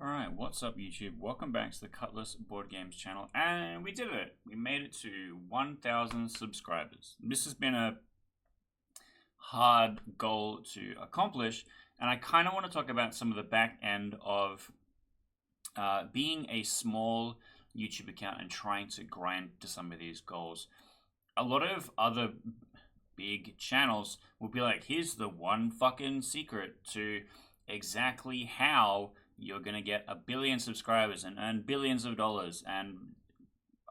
Alright, what's up YouTube? Welcome back to the Cutlass Board Games channel, and we did it! We made it to 1,000 subscribers. This has been a hard goal to accomplish, and I kind of want to talk about some of the back end of being a small YouTube account and trying to grind to some of these goals. A lot of other big channels will be like, here's the one fucking secret to exactly how you're going to get 1 billion subscribers and earn billions of dollars. And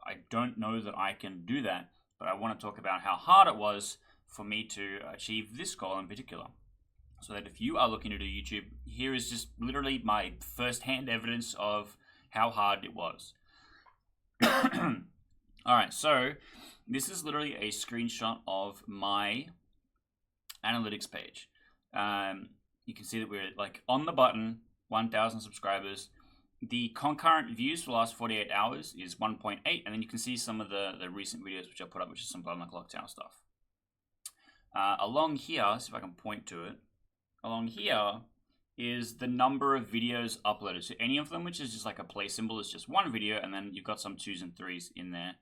I don't know that I can do that, but I want to talk about how hard it was for me to achieve this goal in particular. So that if you are looking to do YouTube, here is just literally my first-hand evidence of how hard it was. Alright, so this is literally a screenshot of my analytics page. You can see that we're like on the button, 1,000 subscribers. The concurrent views for the last 48 hours is 1.8, and then you can see some of the recent videos which I put up, which is some Blood on the Clock Tower stuff. Along here, see if I can point to it. Along here is the number of videos uploaded. So any of them, which is just like a play symbol, is just one video, and then you've got some 2s and 3s in there.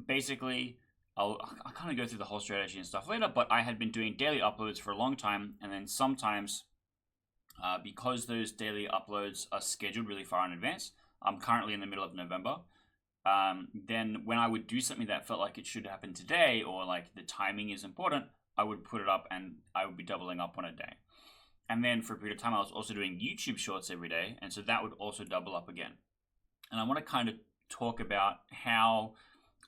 Basically, I'll kind of go through the whole strategy and stuff later, but I had been doing daily uploads for a long time, and then sometimes, because those daily uploads are scheduled really far in advance, I'm currently in the middle of November, then when I would do something that felt like it should happen today, or like the timing is important, I would put it up and I would be doubling up on a day. And then for a period of time, I was also doing YouTube shorts every day, and so that would also double up again. And I want to kind of talk about how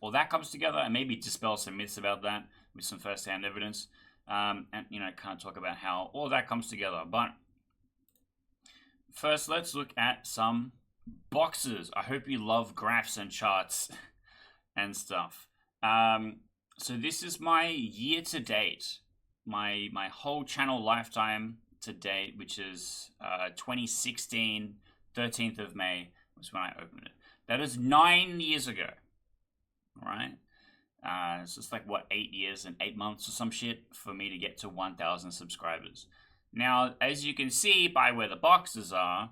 all that comes together and maybe dispel some myths about that with some first-hand evidence, and kind of talk about how all that comes together. But first, let's look at some boxes. I hope you love graphs and charts and stuff. So this is my year to date, my whole channel lifetime to date, which is 2016, 13th of May was when I opened it. That is 9 years ago, right? So it's like, what, 8 years and 8 months or some shit for me to get to 1,000 subscribers. Now, as you can see by where the boxes are,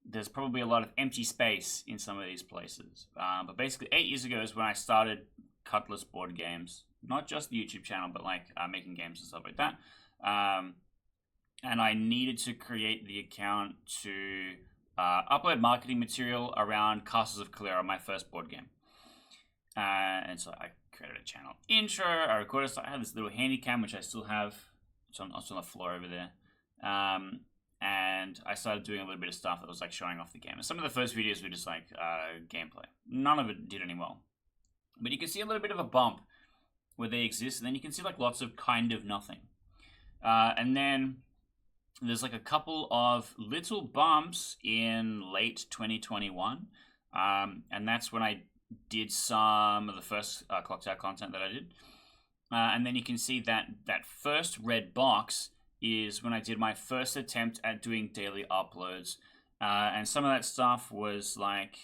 there's probably a lot of empty space in some of these places. But basically, 8 years ago is when I started Cutlass Board Games. Not just the YouTube channel, but like making games and stuff like that. And I needed to create the account to upload marketing material around Castles of Calera, my first board game. And so I created a channel intro, I recorded stuff. I had this little handy cam, which I still have. It's on the floor over there. And I started doing a little bit of stuff that was like showing off the game. And some of the first videos were just like gameplay. None of it did any well. But you can see a little bit of a bump where they exist, and then you can see like lots of kind of nothing. And then there's like a couple of little bumps in late 2021. And that's when I did some of the first Clock Tower content that I did. And then you can see that first red box is when I did my first attempt at doing daily uploads. And some of that stuff was like,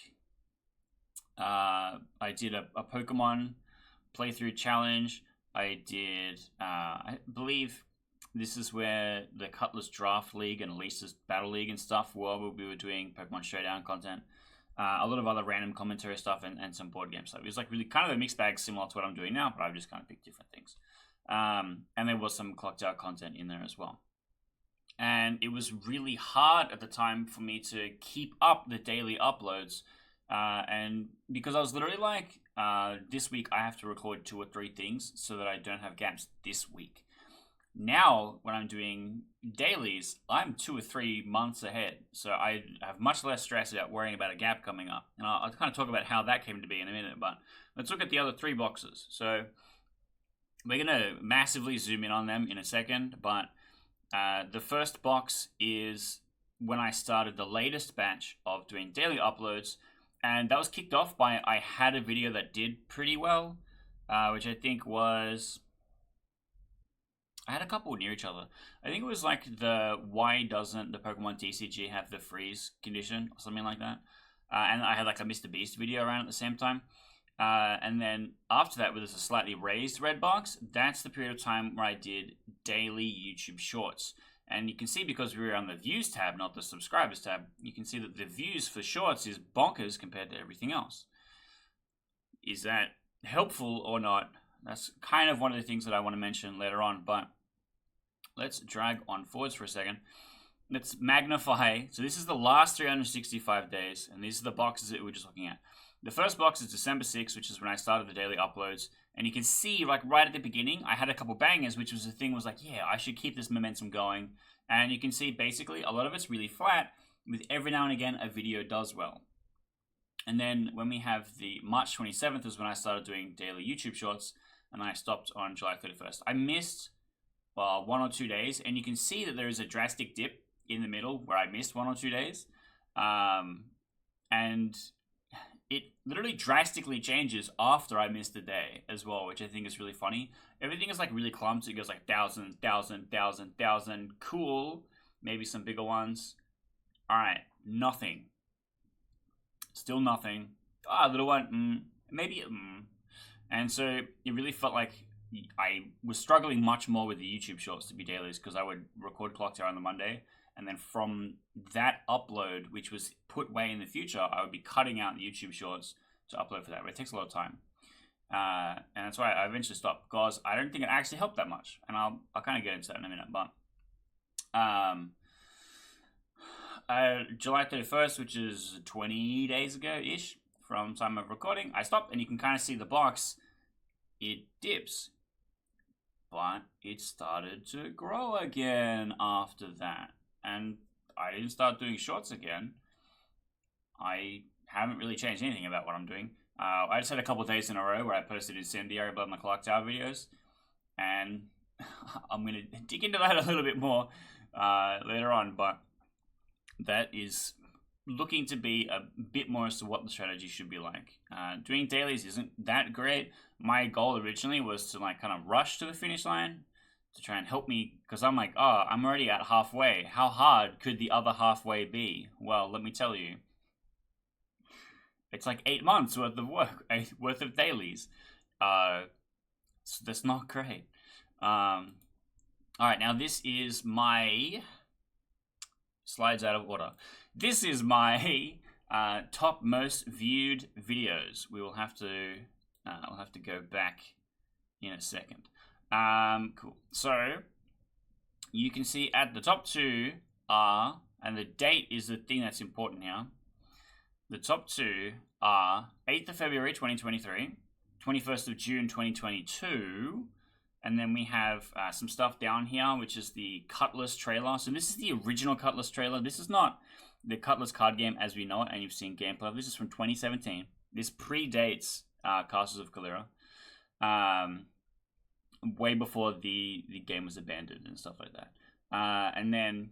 I did a Pokemon playthrough challenge. I did, I believe this is where the Cutlass Draft League and Lisa's Battle League and stuff were, where we were doing Pokemon Showdown content. A lot of other random commentary stuff and some board game stuff. It was like really kind of a mixed bag similar to what I'm doing now, but I've just kind of picked different things. And there was some Clock Tower content in there as well. And it was really hard at the time for me to keep up the daily uploads. And because I was literally like, this week I have to record 2 or 3 things so that I don't have gaps this week. Now, when I'm doing dailies, I'm 2 or 3 months ahead. So I have much less stress about worrying about a gap coming up. And I'll kind of talk about how that came to be in a minute. But let's look at the other 3 boxes. So we're going to massively zoom in on them in a second. But the first box is when I started the latest batch of doing daily uploads. And that was kicked off by, I had a video that did pretty well, which I think was, I had a couple near each other. I think it was like the, why doesn't the Pokemon TCG have the freeze condition or something like that. And I had like a Mr. Beast video around at the same time. And then after that, where there's a slightly raised red box, that's the period of time where I did daily YouTube shorts. And you can see, because we were on the views tab, not the subscribers tab, you can see that the views for shorts is bonkers compared to everything else. Is that helpful or not? That's kind of one of the things that I want to mention later on, but let's drag on forwards for a second. Let's magnify. So this is the last 365 days, and these are the boxes that we were just looking at. The first box is December 6th, which is when I started the daily uploads. And you can see, like, right at the beginning, I had a couple bangers, which was the thing, was like, yeah, I should keep this momentum going. And you can see, basically, a lot of it's really flat, with every now and again, a video does well. And then when we have the March 27th is when I started doing daily YouTube shorts, and I stopped on July 31st. I missed 1 or 2 days, and you can see that there is a drastic dip in the middle where I missed 1 or 2 days. And it literally drastically changes after I missed a day as well, which I think is really funny. Everything is like really clumsy. It goes like 1,000, 1,000, 1,000, 1,000. Cool. Maybe some bigger ones. All right. Nothing. Still nothing. A little one. Maybe. And so it really felt like I was struggling much more with the YouTube shorts to be dailies, because I would record Clock Tower on the Monday. And then from that upload, which was put way in the future, I would be cutting out the YouTube shorts to upload for that. But it takes a lot of time. And that's why I eventually stopped, because I don't think it actually helped that much. And I'll kind of get into that in a minute. But July 31st, which is 20 days ago-ish from time of recording, I stopped. And you can kind of see the box. It dips. But it started to grow again after that. And I didn't start doing shorts again. I haven't really changed anything about what I'm doing. I just had a couple of days in a row where I posted incendiary about my Clock Tower videos. And I'm going to dig into that a little bit more later on. But that is looking to be a bit more as to what the strategy should be like. Doing dailies isn't that great. My goal originally was to like kind of rush to the finish line, to try and help me, because I'm like, oh, I'm already at halfway. How hard could the other halfway be? Well, let me tell you. It's like 8 months worth of work, worth of dailies. So that's not great. All right, now this is my slides out of order. This is my top most viewed videos. We will have to, I'll have to go back in a second. Cool. So you can see at the top two are, and the date is the thing that's important here. The top two are 8th of February 2023, 21st of June 2022, and then we have some stuff down here, which is the Cutlass trailer. So this is the original Cutlass trailer. This is not the Cutlass card game as we know it, and you've seen gameplay. This is from 2017. This predates Castles of Kalira. Way before the game was abandoned and stuff like that. And then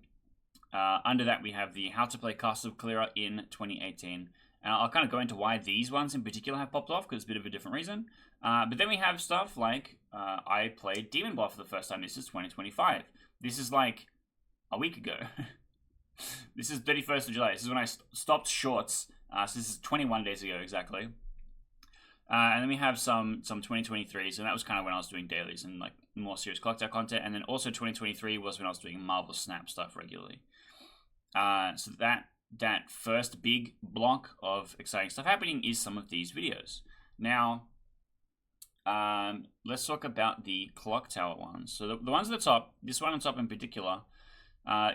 under that we have the How to Play Castles of Kalira in 2018. And I'll kind of go into why these ones in particular have popped off, because it's a bit of a different reason. But then we have stuff like I played Demon Blood for the first time. This is 2025. This is like a week ago. This is 31st of July. This is when I stopped shorts. So this is 21 days ago exactly. And then we have some 2023s, and that was kind of when I was doing dailies and like more serious Clock Tower content. And then also 2023 was when I was doing Marvel Snap stuff regularly. So that first big block of exciting stuff happening is some of these videos. Now, let's talk about the Clock Tower ones. So the ones at the top, this one on top in particular,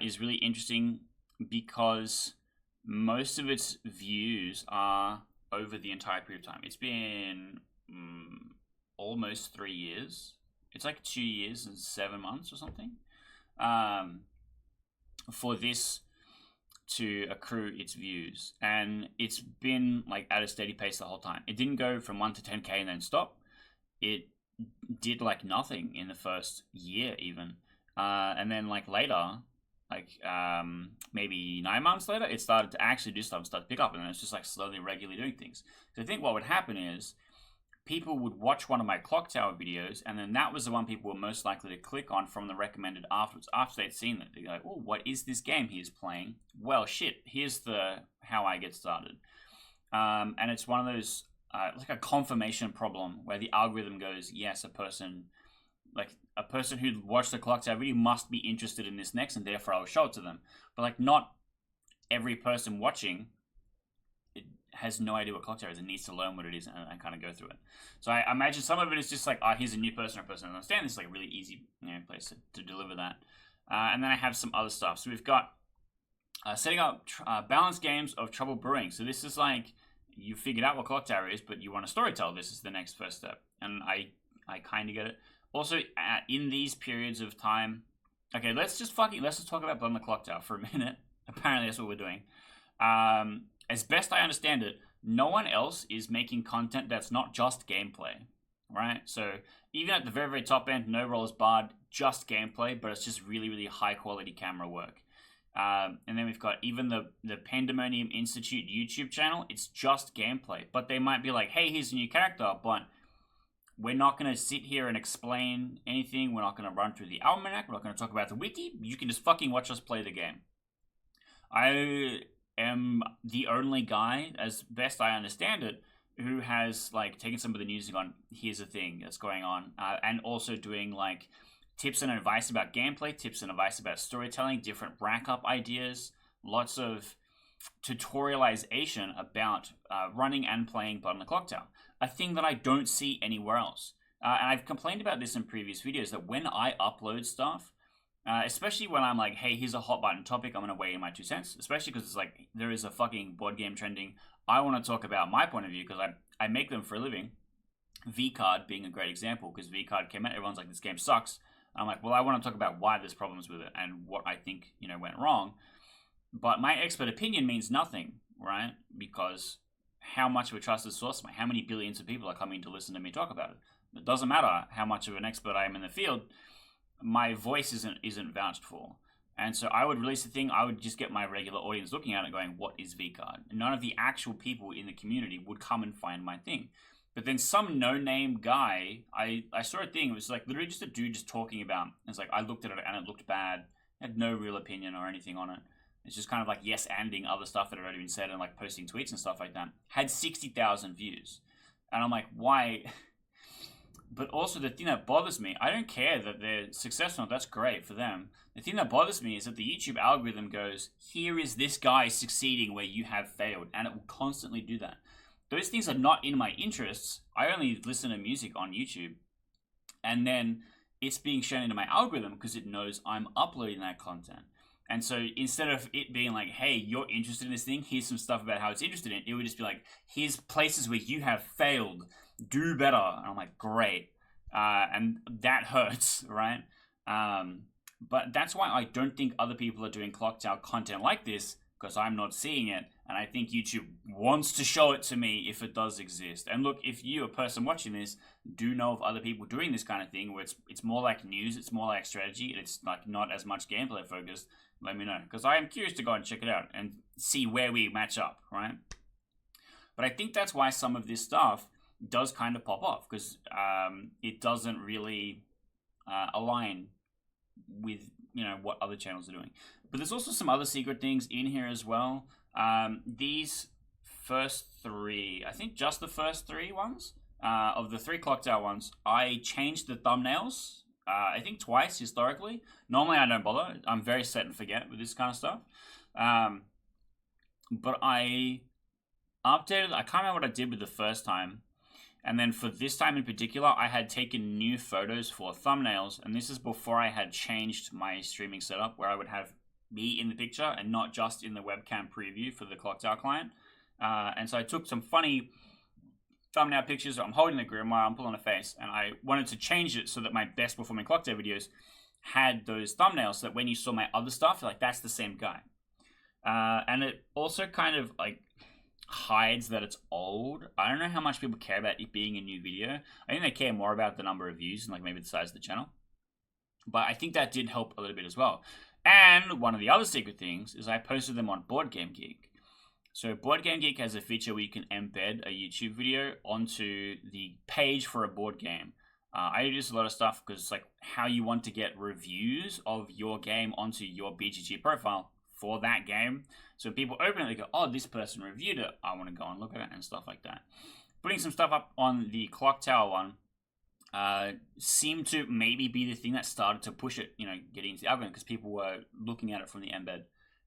is really interesting because most of its views are over the entire period of time. It's been almost 3 years. It's like 2 years and 7 months or something for this to accrue its views. And it's been like at a steady pace the whole time. It didn't go from 1 to 10k and then stop. It did like nothing in the first year even. And then like later, like maybe 9 months later, it started to actually do stuff, start to pick up, and then it's just like slowly, regularly doing things. So I think what would happen is people would watch one of my Clock Tower videos, and then that was the one people were most likely to click on from the recommended afterwards. After they'd seen it, they'd go, oh, what is this game he's playing? Well, shit, here's how I get started. And it's one of those, like a confirmation problem where the algorithm goes, yes, a person like a person who watched the Clock Tower video must be interested in this next, and therefore I'll show it to them. But like, not every person watching it has no idea what Clock Tower is and needs to learn what it is and kind of go through it. So I imagine some of it is just like, oh, here's a new person or person I understand. This is like a really easy place to deliver that. And then I have some other stuff. So we've got setting up balanced games of Trouble Brewing. So this is like, you figured out what Clock Tower is, but you want to storytell. This is the next first step. And I kind of get it. Also, in these periods of time, okay, let's just talk about Blood on the Clock Tower for a minute. Apparently that's what we're doing. As best I understand it, no one else is making content that's not just gameplay, right? So even at the very, very top end, no rollers barred, just gameplay, but it's just really, really high quality camera work. And then we've got even the Pandemonium Institute YouTube channel. It's just gameplay, but they might be like, hey, here's a new character, but we're not going to sit here and explain anything. We're not going to run through the almanac. We're not going to talk about the wiki. You can just fucking watch us play the game. I am the only guy, as best I understand it, who has like taken some of the news and gone, here's the thing that's going on, and also doing like tips and advice about gameplay, tips and advice about storytelling, different rack up ideas, lots of tutorialization about running and playing Blood on the Clock Tower, a thing that I don't see anywhere else. And I've complained about this in previous videos, that when I upload stuff, especially when I'm like, hey, here's a hot button topic, I'm going to weigh in my 2 cents, especially because it's like, there is a fucking board game trending, I want to talk about my point of view, because I make them for a living. V-Card being a great example, because V-Card came out, everyone's like, this game sucks. I'm like, well, I want to talk about why there's problems with it, and what I think, went wrong. But my expert opinion means nothing, right? Because how much of a trusted source am I? How many billions of people are coming to listen to me talk about it? It doesn't matter how much of an expert I am in the field, my voice isn't vouched for. And so I would release a thing, I would just get my regular audience looking at it going, what is V-Card? None of the actual people in the community would come and find my thing. But then some no-name guy, I saw a thing, it was like literally just a dude just talking about, it's like, I looked at it and it looked bad, had no real opinion or anything on it. It's just kind of like yes-anding other stuff that had already been said and like posting tweets and stuff like that. Had 60,000 views. And I'm like, why? But also the thing that bothers me, I don't care that they're successful, that's great for them. The thing that bothers me is that the YouTube algorithm goes, here is this guy succeeding where you have failed, and it will constantly do that. Those things are not in my interests. I only listen to music on YouTube, and then it's being shown into my algorithm because it knows I'm uploading that content. And so instead of it being like, hey, you're interested in this thing, here's some stuff about how it's interested in it, it would just be like, here's places where you have failed, do better. And I'm like, great. And that hurts, right? But that's why I don't think other people are doing Clock Tower content like this, because I'm not seeing it. And I think YouTube wants to show it to me if it does exist. And look, if you, a person watching this, do know of other people doing this kind of thing, where it's more like news, it's more like strategy, and it's like not as much gameplay focused, let me know. Because I am curious to go and check it out and see where we match up, right? But I think that's why some of this stuff does kind of pop off, because it doesn't really align with what other channels are doing. But there's also some other secret things in here as well. These first three, I think just the first three ones, of the 3 Clock Tower ones, I changed the thumbnails, I think twice historically. Normally I don't bother. I'm very set and forget with this kind of stuff. But I updated, I can't remember what I did with the first time. And then for this time in particular, I had taken new photos for thumbnails. And this is before I had changed my streaming setup, where I would have me in the picture and not just in the webcam preview for the Clock Tower client. And so I took some funny thumbnail pictures. I'm holding the Grimoire, I'm pulling a face, and I wanted to change it so that my best performing Clock Tower videos had those thumbnails, so that when you saw my other stuff, you're like, that's the same guy. And it also kind of like hides that it's old. I don't know how much people care about it being a new video. I think they care more about the number of views and like maybe the size of the channel. But I think that did help a little bit as well. And one of the other secret things is I posted them on Board Game Geek. So Board Game Geek has a feature where you can embed a YouTube video onto the page for a board game. I do this a lot of stuff because it's like how you want to get reviews of your game onto your BGG profile for that game. So people open it, they go, oh, this person reviewed it, I want to go and look at it and stuff like that. Putting some stuff up on the Clock Tower one, seemed to maybe be the thing that started to push it, getting into the algorithm because people were looking at it from the embed.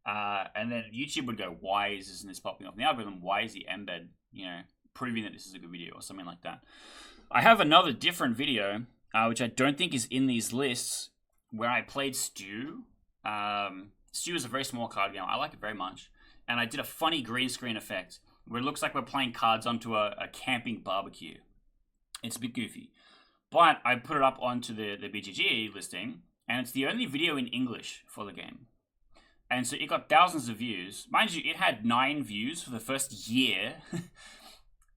And then YouTube would go, why isn't this popping up in the algorithm? Why is the embed, proving that this is a good video or something like that? I have another different video, which I don't think is in these lists, where I played Stew. Stew is a very small card game. I like it very much. And I did a funny green screen effect where it looks like we're playing cards onto a camping barbecue. It's a bit goofy. But I put it up onto the BGG listing, and it's the only video in English for the game. And so it got thousands of views. Mind you, it had 9 views for the first year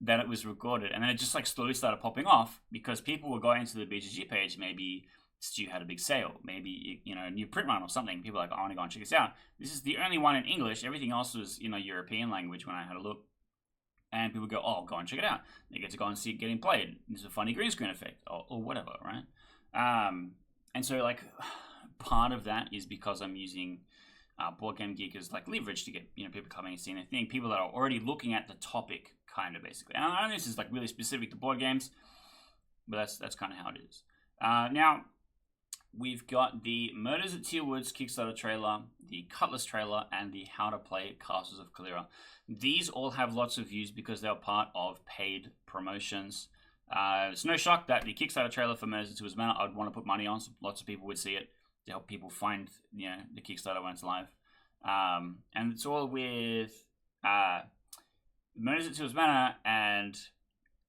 that it was recorded. And then it just like slowly started popping off because people were going to the BGG page. Maybe Stu had a big sale. Maybe, a new print run or something. People are like, I want to go and check this out. This is the only one in English. Everything else was, European language when I had a look. And people go, oh, go and check it out. They get to go and see it getting played. There's a funny green screen effect or whatever, right? And so, like, part of that is because I'm using Board Game Geek as, like, leverage to get, people coming and seeing the thing. People that are already looking at the topic, kind of, basically. And I know this is, like, really specific to board games, but that's kind of how it is. Now, we've got the Murders at Teal Woods Kickstarter trailer, the Cutlass trailer, and the How to Play Castles of Kalira. These all have lots of views because they're part of paid promotions. It's no shock that the Kickstarter trailer for Murders at Teal Woods Manor I'd want to put money on, so lots of people would see it to help people find the Kickstarter when it's live. And it's all with Murders at Teal Woods Manor, and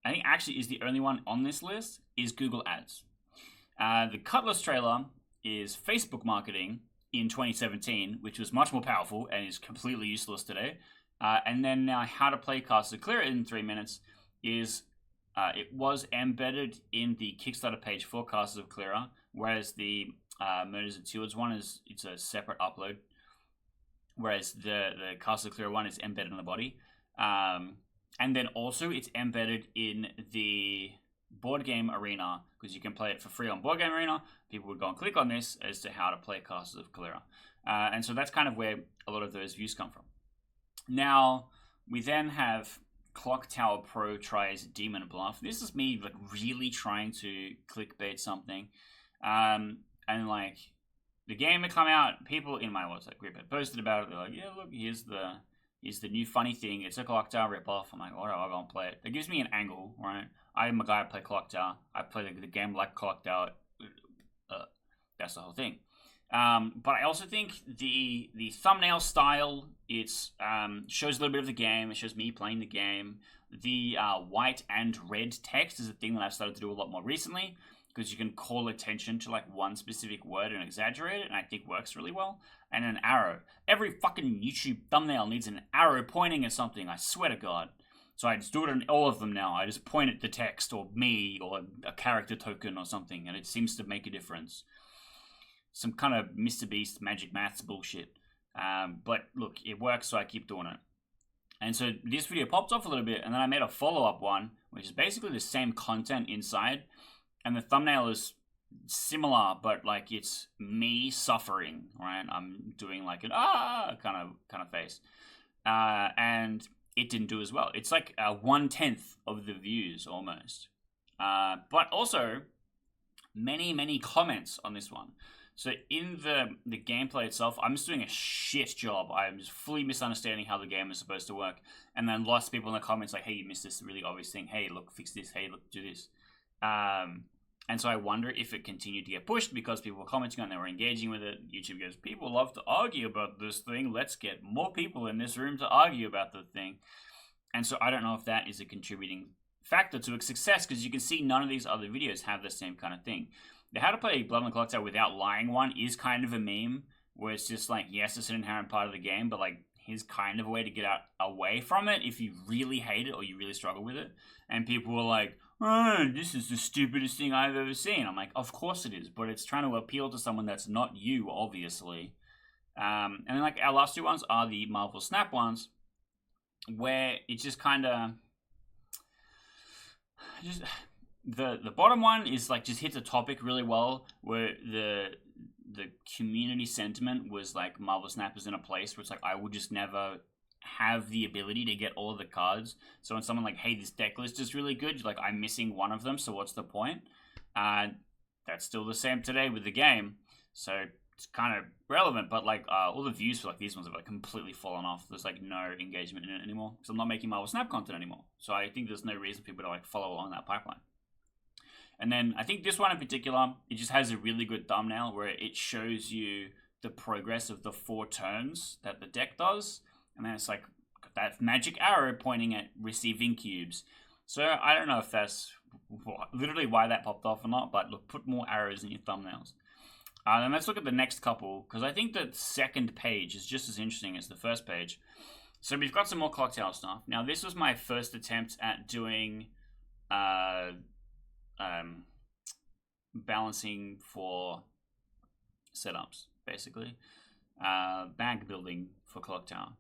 I think actually is the only one on this list is Google Ads. The Cutlass trailer is Facebook marketing in 2017, which was much more powerful and is completely useless today. And then now How to Play Castles of Kalira in 3 minutes is, it was embedded in the Kickstarter page for Castles of Kalira, whereas the Murders at Teal Woods one it's a separate upload, whereas the Castles of Kalira one is embedded in the body. And then also it's embedded in the Board Game Arena, because you can play it for free on Board Game Arena. People would go and click on this as to how to play Castles of Kalira. And so that's kind of where a lot of those views come from. Now, we then have Clock Tower Pro tries Demon Bluff. This is me like really trying to clickbait something. And like the game had come out, people in my WhatsApp group had posted about it. They're like, yeah, look, here's the new funny thing. It's a Clock Tower ripoff. I'm like, alright, I'll go and play it. It gives me an angle, right? I'm a guy who play Clock Tower. I play the game like Clock Tower. That's the whole thing. But I also think the thumbnail style, it's shows a little bit of the game. It shows me playing the game. The white and red text is a thing that I've started to do a lot more recently, because you can call attention to like one specific word and exaggerate it, and I think works really well. And an arrow. Every fucking YouTube thumbnail needs an arrow pointing at something, I swear to God. So I just do it on all of them now. I just point at the text or me or a character token or something, and it seems to make a difference. Some kind of Mr. Beast magic maths bullshit. But look, it works, so I keep doing it. And so this video popped off a little bit, and then I made a follow-up one, which is basically the same content inside. And the thumbnail is similar, but like it's me suffering, right? I'm doing like an kind of face. And it didn't do as well. It's like 1/10 of the views almost. But also many comments on this one. So in the gameplay itself, I'm just doing a shit job. I'm just fully misunderstanding how the game is supposed to work. And then lots of people in the comments like, hey, you missed this really obvious thing. Hey, look, fix this. Hey, look, do this. And so I wonder if it continued to get pushed because people were commenting on it, they were engaging with it. YouTube goes, people love to argue about this thing. Let's get more people in this room to argue about the thing. And so I don't know if that is a contributing factor to its success, because you can see none of these other videos have the same kind of thing. The How to Play Blood on the Clock Tower Without Lying one is kind of a meme, where it's just like, yes, it's an inherent part of the game, but like, here's kind of a way to get away from it if you really hate it or you really struggle with it. And people were like, oh, this is the stupidest thing I've ever seen. I'm like, of course it is, but it's trying to appeal to someone that's not you, obviously. And then like our last two ones are the Marvel Snap ones, where it's just kind of the bottom one is like just hits a topic really well, where the community sentiment was like Marvel Snap is in a place where it's like I would just never have the ability to get all of the cards. So when someone like, hey, this deck list is really good, you're like, I'm missing one of them, so what's the point? That's still the same today with the game, so it's kind of relevant. But like all the views for like these ones have like completely fallen off. There's like no engagement in it anymore because I'm not making Marvel Snap content anymore. So I think there's no reason for people to like follow along that pipeline. And then I think this one in particular, it just has a really good thumbnail where it shows you the progress of the 4 turns that the deck does. And then it's like that magic arrow pointing at receiving cubes. So I don't know if that's literally why that popped off or not, but look, put more arrows in your thumbnails. Then let's look at the next couple, because I think the second page is just as interesting as the first page. So we've got some more Clock Tower stuff. Now this was my first attempt at doing balancing for setups, basically. Bank building for Clock Tower.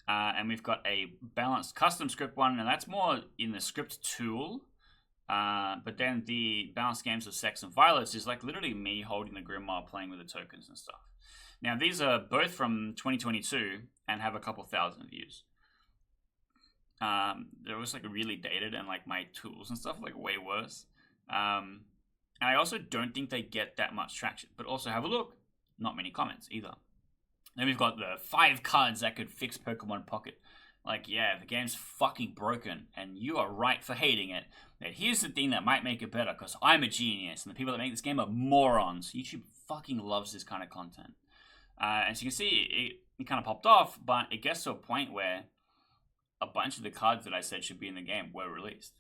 And we've got a balanced custom script one, and that's more in the script tool. But then the balanced games of Sex and Violets is like literally me holding the Grimoire, playing with the tokens and stuff. Now these are both from 2022 and have a couple thousand views. They're also like really dated, and like my tools and stuff are like way worse. And I also don't think they get that much traction. But also have a look, not many comments either. Then we've got the 5 cards that could fix Pokemon Pocket. Like, yeah, the game's fucking broken, and you are right for hating it. But here's the thing that might make it better, because I'm a genius, and the people that make this game are morons. YouTube fucking loves this kind of content. As you can see, it kind of popped off, but it gets to a point where a bunch of the cards that I said should be in the game were released.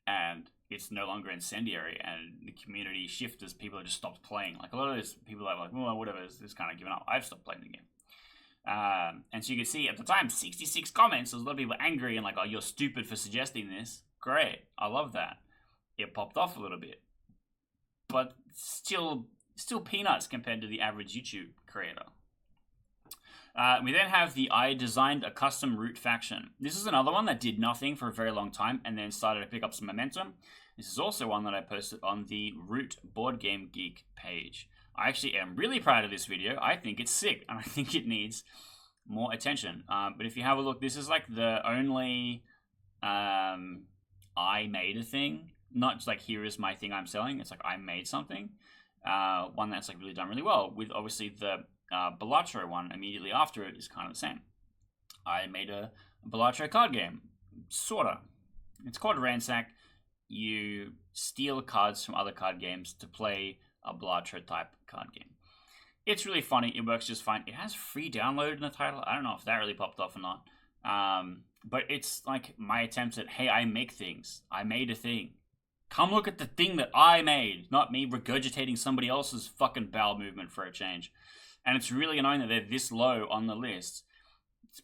And it's no longer incendiary, and the community shifted as people have just stopped playing. Like, a lot of those people that are like, well, whatever, it's kind of given up. I've stopped playing the game. And so you can see at the time, 66 comments. There's a lot of people angry and like, oh, you're stupid for suggesting this. Great. I love that. It popped off a little bit. But still peanuts compared to the average YouTube creator. We then have the I designed a custom root faction. This is another one that did nothing for a very long time and then started to pick up some momentum. This is also one that I posted on the Root Board Game Geek page. I actually am really proud of this video. I think it's sick, and I think it needs more attention. But if you have a look, this is like the only I made a thing. Not just like, here is my thing I'm selling. It's like, I made something. One that's like really done really well, with obviously the Balatro one immediately after it is kind of the same. I made a Balatro card game. Sorta. It's called Ransack. You steal cards from other card games to play a Balatro type card game. It's really funny. It works just fine. It has free download in the title. I don't know if that really popped off or not. But it's like my attempts at, hey, I make things. I made a thing. Come look at the thing that I made, not me regurgitating somebody else's fucking bowel movement for a change. And it's really annoying that they're this low on the list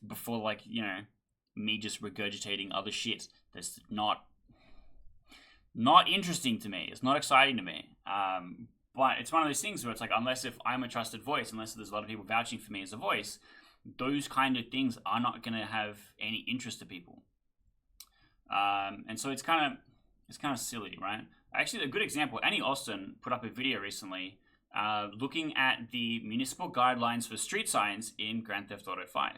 before, like, you know, me just regurgitating other shit that's not interesting to me. It's not exciting to me. But it's one of those things where it's like, unless if I'm a trusted voice, unless there's a lot of people vouching for me as a voice, those kind of things are not going to have any interest to people. And so it's kind of silly, right? Actually, a good example, Annie Austin put up a video recently looking at the municipal guidelines for street signs in Grand Theft Auto 5.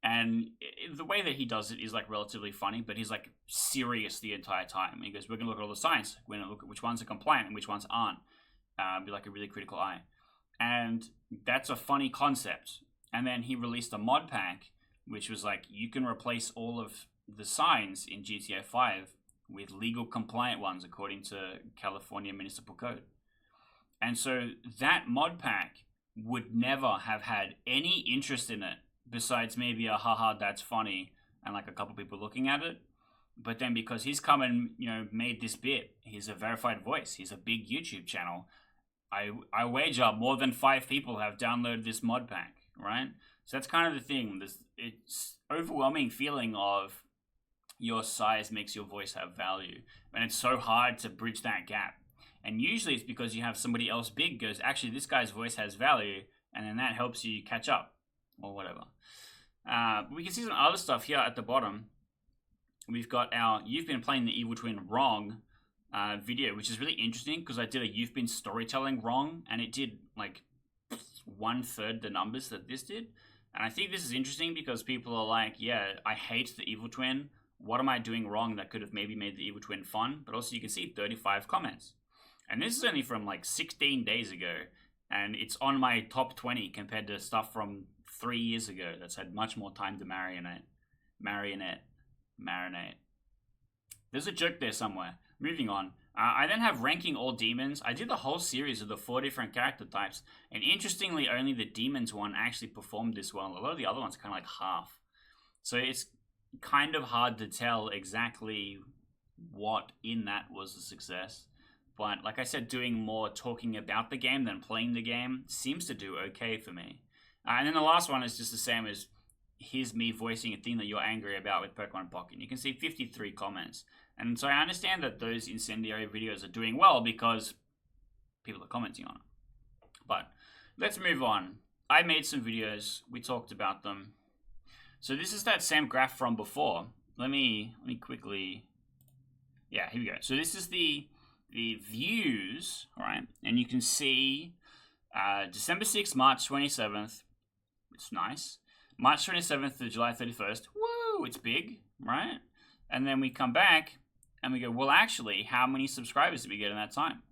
And the way that he does it is like relatively funny, but he's like serious the entire time. He goes, we're going to look at all the signs. We're going to look at which ones are compliant and which ones aren't. Be like a really critical eye. And that's a funny concept. And then he released a mod pack, which was like, you can replace all of the signs in GTA 5 with legal compliant ones according to California Municipal Code. And so that mod pack would never have had any interest in it besides maybe a haha, that's funny, and like a couple people looking at it. But then because he's come and, you know, made this bit, he's a verified voice, he's a big YouTube channel, I wager more than 5 people have downloaded this mod pack, right? So that's kind of the thing. It's overwhelming feeling of your size makes your voice have value. And it's so hard to bridge that gap. And usually it's because you have somebody else big goes, actually, this guy's voice has value, and then that helps you catch up, or whatever. We can see some other stuff here at the bottom. We've got our You've Been Playing the Evil Twin Wrong video, which is really interesting because I did a You've Been Storytelling Wrong, and it did like 1/3 the numbers that this did. And I think this is interesting because people are like, yeah, I hate the Evil Twin. What am I doing wrong that could have maybe made the Evil Twin fun? But also you can see 35 comments. And this is only from like 16 days ago, and it's on my top 20 compared to stuff from 3 years ago that's had much more time to marinate. There's a joke there somewhere. Moving on. I then have ranking all demons. I did the whole series of the 4 different character types, and interestingly, only the demons one actually performed this well. A lot of the other ones kind of like half. So it's kind of hard to tell exactly what in that was a success. But like I said, doing more talking about the game than playing the game seems to do okay for me. And then the last one is just the same as here's me voicing a thing that you're angry about with Pokemon Pocket. You can see 53 comments. And so I understand that those incendiary videos are doing well because people are commenting on it. But let's move on. I made some videos. We talked about them. So this is that same graph from before. Let me quickly... Yeah, here we go. So this is the views, all right? And you can see December 6th, March 27th. It's nice. March 27th to July 31st. Woo! It's big, right? And then we come back and we go, well, actually, how many subscribers did we get in that time?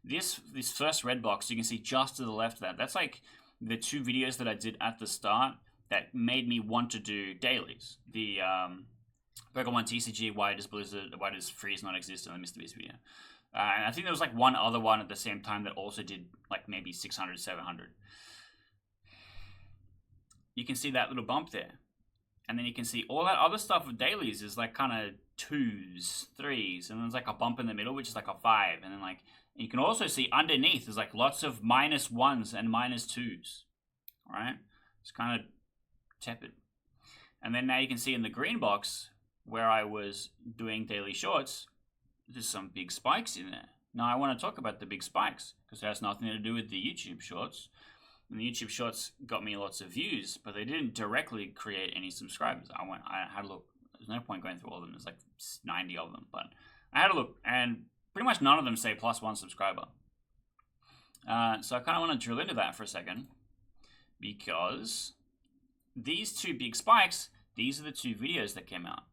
This first red box, you can see just to the left of that. That's like the 2 videos that I did at the start that made me want to do dailies. The Pokemon TCG, why does Freeze not exist in the Mr. Beast video? And I think there was like one other one at the same time that also did like maybe 600, 700. You can see that little bump there. And then you can see all that other stuff with dailies is like kind of 2s, 3s, and then there's like a bump in the middle, which is like a 5. And then like, you can also see underneath there's like lots of -1s and -2s. All right? It's kind of tepid. And then now you can see in the green box where I was doing daily shorts, there's some big spikes in there. Now I want to talk about the big spikes because it has nothing to do with the YouTube shorts. And the YouTube shorts got me lots of views, but they didn't directly create any subscribers. I had a look. There's no point going through all of them. There's like 90 of them, but I had a look, and pretty much none of them say +1 subscriber. So I kind of want to drill into that for a second, because these 2 big spikes, these are the 2 videos that came out.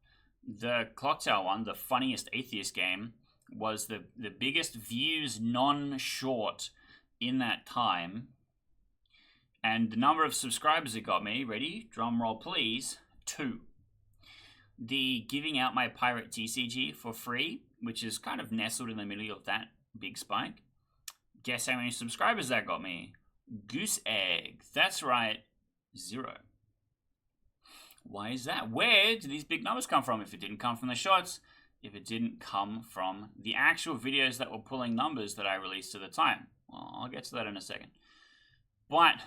The Clock Tower one, the funniest atheist game, was the biggest views non-short in that time. And the number of subscribers it got me, ready? Drum roll please, 2. The giving out my Pirate TCG for free, which is kind of nestled in the middle of that big spike. Guess how many subscribers that got me? Goose egg. That's right, 0. Why is that? Where do these big numbers come from if it didn't come from the shorts? If it didn't come from the actual videos that were pulling numbers that I released at the time? Well, I'll get to that in a second. But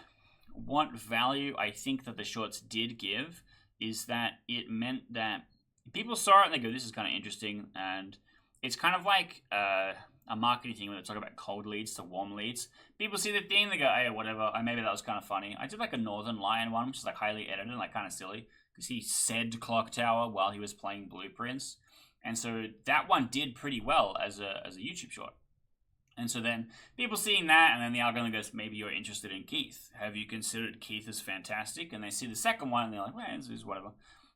what value I think that the shorts did give is that it meant that people saw it and they go, this is kind of interesting. And it's kind of like a marketing thing where they talk about cold leads to warm leads. People see the thing, they go, hey, whatever, maybe that was kind of funny. I did like a Northern Lion one, which is like highly edited and like kind of silly, because he said Clock Tower while he was playing Blueprints. And so that one did pretty well as a YouTube short. And so then people seeing that, and then the algorithm goes, maybe you're interested in Keith. Have you considered Keith as fantastic? And they see the second one, and they're like, well, this is whatever.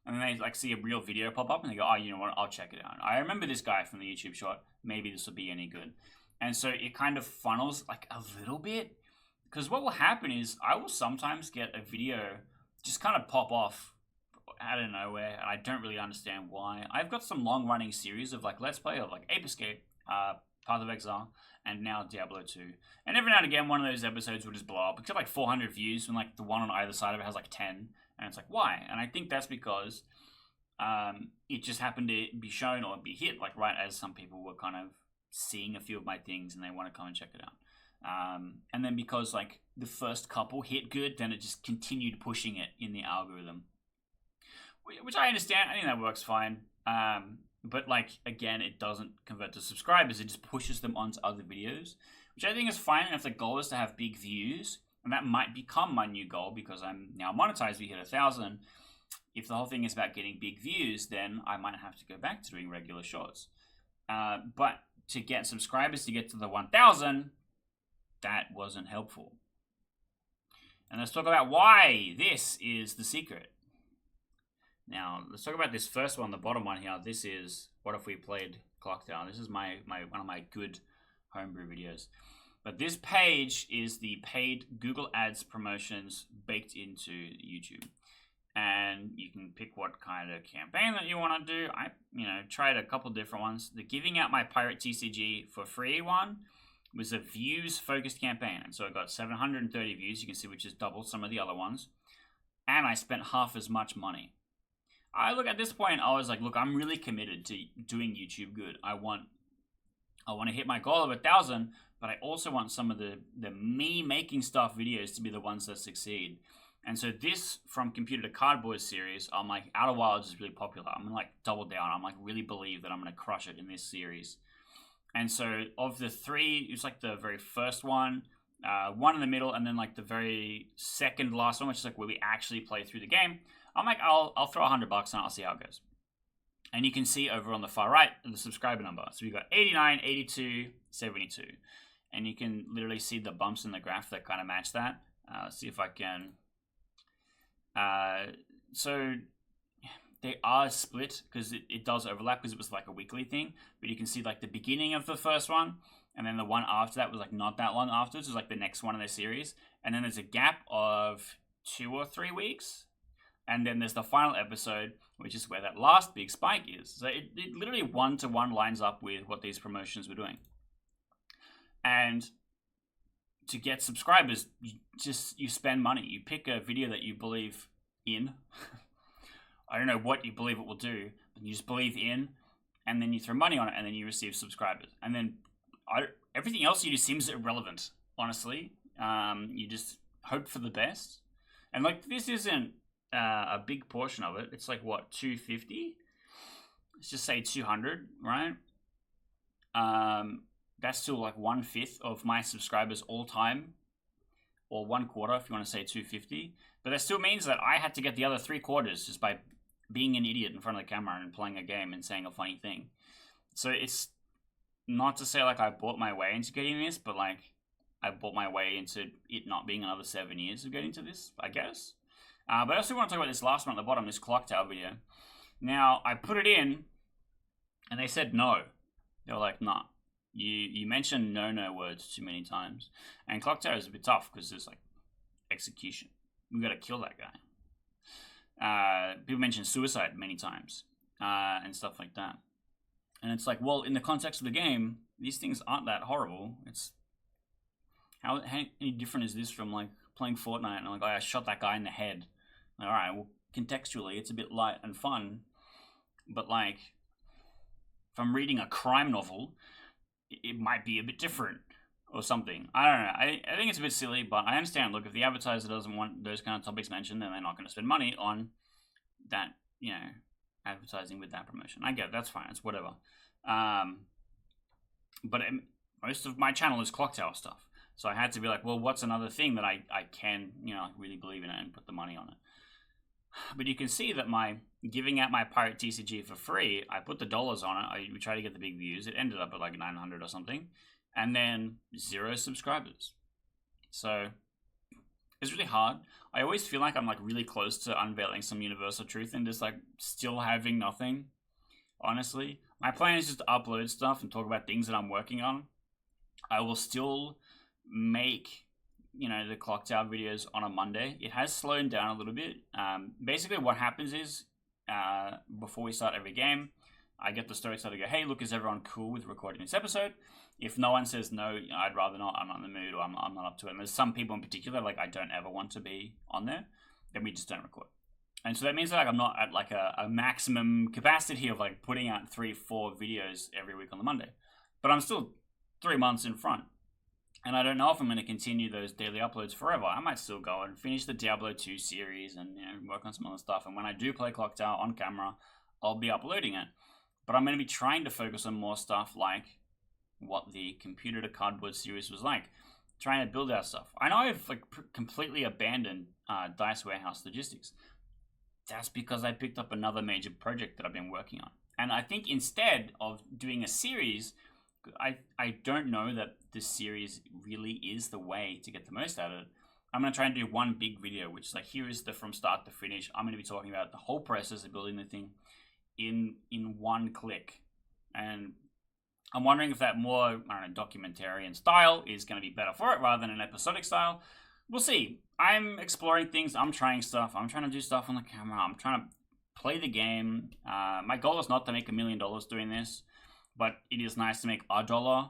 And then they like see a real video pop up, and they go, oh, you know what, I'll check it out. I remember this guy from the YouTube short. Maybe this will be any good. And so it kind of funnels like a little bit. Because what will happen is I will sometimes get a video just kind of pop off out of nowhere, and I don't really understand why. I've got some long-running series of like Let's Play of like Ape Escape, Path of Exile, and now Diablo 2. And every now and again, one of those episodes will just blow up. It's got like 400 views, and like the one on either side of it has like 10. And it's like, why? And I think that's because it just happened to be shown or be hit like right as some people were kind of seeing a few of my things and they want to come and check it out. And then because like the first couple hit good, then it just continued pushing it in the algorithm. Which I understand. I think that works fine. But like, again, it doesn't convert to subscribers. It just pushes them onto other videos, which I think is fine. And if the goal is to have big views, and that might become my new goal because I'm now monetized, we hit 1,000. If the whole thing is about getting big views, then I might have to go back to doing regular shorts. But to get subscribers to get to the 1,000, that wasn't helpful. And let's talk about why this is the secret. Now, let's talk about this first one, the bottom one here. This is What If We Played Clock Tower. This is one of my good homebrew videos. But this page is the paid Google Ads promotions baked into YouTube. And you can pick what kind of campaign that you want to do. I, tried a couple different ones. The giving out my Pirate TCG for free one was a views-focused campaign. And so I got 730 views, you can see, which is double some of the other ones. And I spent half as much money. At this point, I was like, look, I'm really committed to doing YouTube good. I want to hit my goal of 1,000, but I also want some of the me making stuff videos to be the ones that succeed. And so this From Computer to Cardboard series, I'm like, Outer Wilds is really popular. I'm gonna like double down. I'm like really believe that I'm gonna crush it in this series. And so of the three, it's like the very first one in the middle, and then like the very second last one, which is like where we actually play through the game. I'm like, I'll throw $100 and I'll see how it goes. And you can see over on the far right the subscriber number. So we've got 89, 82, 72. And you can literally see the bumps in the graph that kind of match that. See if I can. So they are split because it does overlap because it was like a weekly thing. But you can see like the beginning of the first one, and then the one after that was like not that long afterwards. It was like the next one in the series. And then there's a gap of 2 or 3 weeks. And then there's the final episode, which is where that last big spike is. So it literally one-to-one lines up with what these promotions were doing. And to get subscribers, you spend money. You pick a video that you believe in. I don't know what you believe it will do, but you just believe in, and then you throw money on it, and then you receive subscribers. And then everything else you do seems irrelevant, honestly. You just hope for the best. And like, this isn't a big portion of it. It's like, what, 250? Let's just say 200, right? That's still like 1/5 of my subscribers all time, or 1/4 if you want to say 250. But that still means that I had to get the other 3/4 just by being an idiot in front of the camera and playing a game and saying a funny thing. So it's not to say like I bought my way into getting this, but like I bought my way into it not being another 7 years of getting to this, I guess. But I also want to talk about this last one at the bottom, this clock tower video. Now, I put it in, and they said no. They were like, nah, you mentioned no words too many times. And clock tower is a bit tough, because there's like execution. We got to kill that guy. People mention suicide many times, and stuff like that. And it's like, well, in the context of the game, these things aren't that horrible. It's how any different is this from like playing Fortnite and like, oh, I shot that guy in the head. Like, all right, well, contextually, it's a bit light and fun, but like, if I'm reading a crime novel, it might be a bit different or something. I don't know. I think it's a bit silly, but I understand. Look, if the advertiser doesn't want those kind of topics mentioned, then they're not going to spend money on that, advertising with that promotion. I get it. That's fine. It's whatever. But most of my channel is clock tower stuff. So I had to be like, well, what's another thing that I can, really believe in it and put the money on it? But you can see that my giving out my Pirate TCG for free, I put the dollars on it. We tried to get the big views. It ended up at like 900 or something. And then 0 subscribers. So it's really hard. I always feel like I'm like really close to unveiling some universal truth and just like still having nothing. Honestly, my plan is just to upload stuff and talk about things that I'm working on. I will still make the clock tower videos on a Monday. It has slowed down a little bit. Basically what happens is before we start every game, I get the story started to go, hey, look, is everyone cool with recording this episode? If no one says no, I'd rather not, I'm not in the mood, or I'm not up to it. And there's some people in particular, like I don't ever want to be on there, then we just don't record. And so that means that like I'm not at like a maximum capacity of like putting out 3-4 videos every week on the Monday. But I'm still 3 months in front. And I don't know if I'm going to continue those daily uploads forever. I might still go and finish the Diablo 2 series and work on some other stuff. And when I do play Clock Tower on camera, I'll be uploading it. But I'm going to be trying to focus on more stuff like what the Computer to Cardboard series was like. Trying to build our stuff. I know I've like completely abandoned Dice Warehouse Logistics. That's because I picked up another major project that I've been working on. And I think instead of doing a series, I don't know that this series really is the way to get the most out of it. I'm going to try and do one big video, which is like, here is the from start to finish. I'm going to be talking about the whole process of building the thing in one click. And I'm wondering if that more, I don't know, documentarian style is going to be better for it rather than an episodic style. We'll see. I'm exploring things. I'm trying stuff. I'm trying to do stuff on the camera. I'm trying to play the game. My goal is not to make $1 million doing this, but it is nice to make $1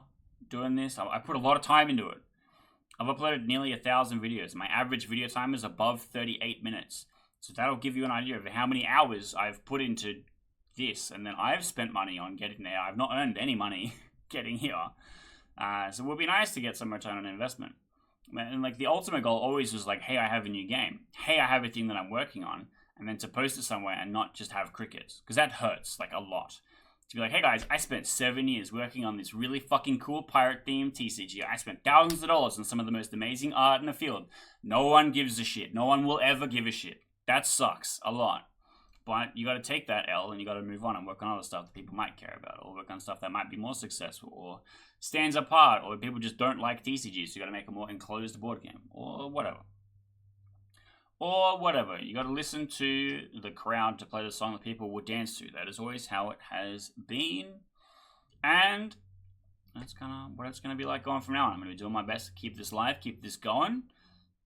doing this. I put a lot of time into it. I've uploaded nearly 1,000 videos. My average video time is above 38 minutes. So that'll give you an idea of how many hours I've put into this. And then I've spent money on getting there. I've not earned any money getting here. So it would be nice to get some return on investment. And like the ultimate goal always was like, hey, I have a new game. Hey, I have a thing that I'm working on. And then to post it somewhere and not just have crickets. Because that hurts like a lot. To be like, hey guys, I spent 7 years working on this really fucking cool pirate-themed TCG. I spent thousands of dollars on some of the most amazing art in the field. No one gives a shit. No one will ever give a shit. That sucks a lot. But you got to take that L and you got to move on and work on other stuff that people might care about, or work on stuff that might be more successful, or stands apart, or people just don't like TCGs, so you got to make a more enclosed board game, or whatever. Or whatever. You got to listen to the crowd to play the song that people will dance to. That is always how it has been. And that's kind of what it's going to be like going from now on. I'm going to be doing my best to keep this live, keep this going,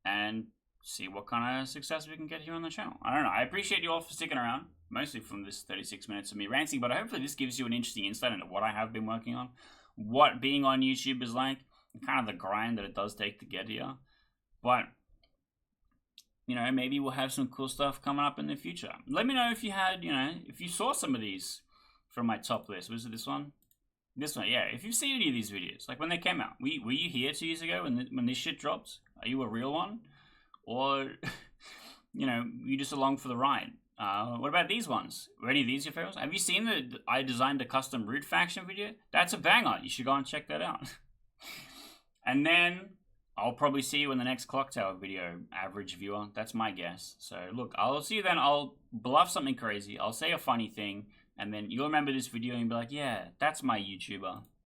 and see what kind of success we can get here on the channel. I don't know. I appreciate you all for sticking around, mostly from this 36 minutes of me ranting, but hopefully this gives you an interesting insight into what I have been working on, what being on YouTube is like, and kind of the grind that it does take to get here. But you know, maybe we'll have some cool stuff coming up in the future. Let me know if you had, you know, if you saw some of these from my top list. Was it this one? This one, yeah. If you've seen any of these videos, like when they came out, were you here 2 years ago when this shit dropped? Are you a real one? Or, you know, you just along for the ride? What about these ones? Were any of these your favorites? Have you seen the I designed a custom root faction video? That's a banger. You should go and check that out. And then I'll probably see you in the next Clock Tower video, average viewer. That's my guess. So, look, I'll see you then. I'll bluff something crazy. I'll say a funny thing. And then you'll remember this video and be like, yeah, that's my YouTuber.